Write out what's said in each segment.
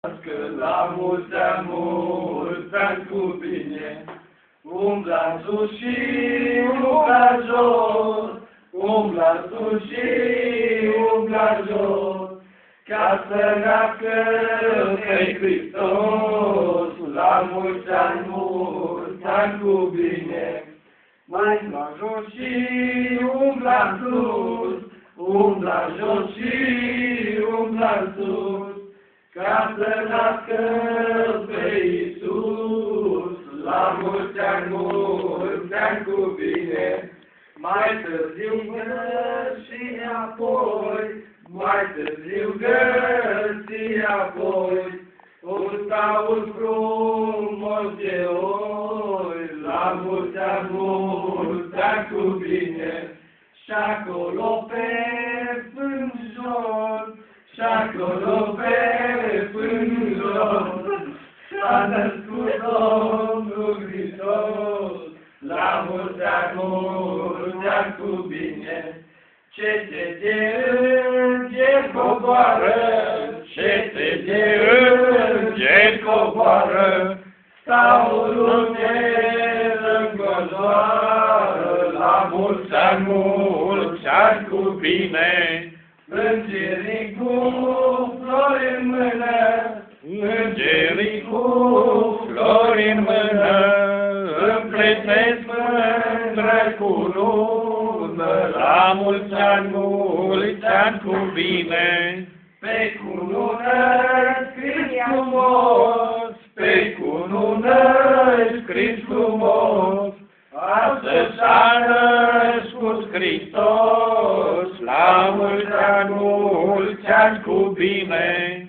La mulți ani, mulți ani cu bine, umbla sus și umbla jos, umbla sus și umbla jos, ca să nască pe Hristos. La mulți ani cu bine, mai umbla jos și umbla sus, umbla jos și umbla sus, ca să nască pe Iisus. La mulți ani cu bine, mai târziu găsi apoi, mai târziu găsi apoi, un taur frumos de oi. La mulți ani cu bine, și acolo pe fânjor, și acolo pe fânjor, s-a născut Domnul Hristos. La mulți ani cu bine, cete de îngeri coboară, cete de îngeri coboară, taurul de înconjoară. La mulți ani cu bine, îngerii cu flori în mână, îngerii cu flori în mână, împletesc mândră cu lună. La mulți ani cu bine, pe cunună scris frumos, pe cunună scris frumos, astăzi s-a născut Hristos. La mulți ani cu bine,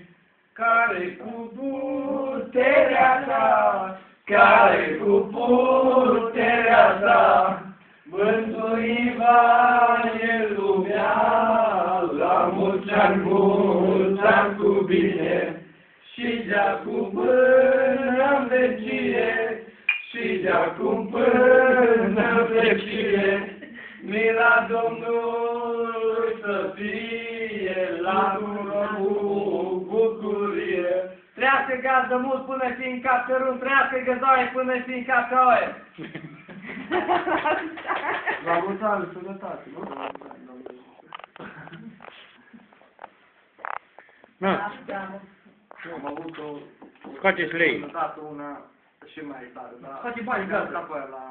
care cu puterea ta, care cu puterea ta, mântui va el lumea. La mulți ani cu bine, și de-acum până în vecie, și de-acum până în vecie, mila Domnului să fie, la cu bucurie. Trească gazdă mult până fi în cap cărun, trească găzoaie până fi în cap oaie. La mulți ani, sănătate, nu? Na, Am avut o... scoateți lei. Am dat una și mai tare, dar... Scoate bani, gazdă. Apoi la...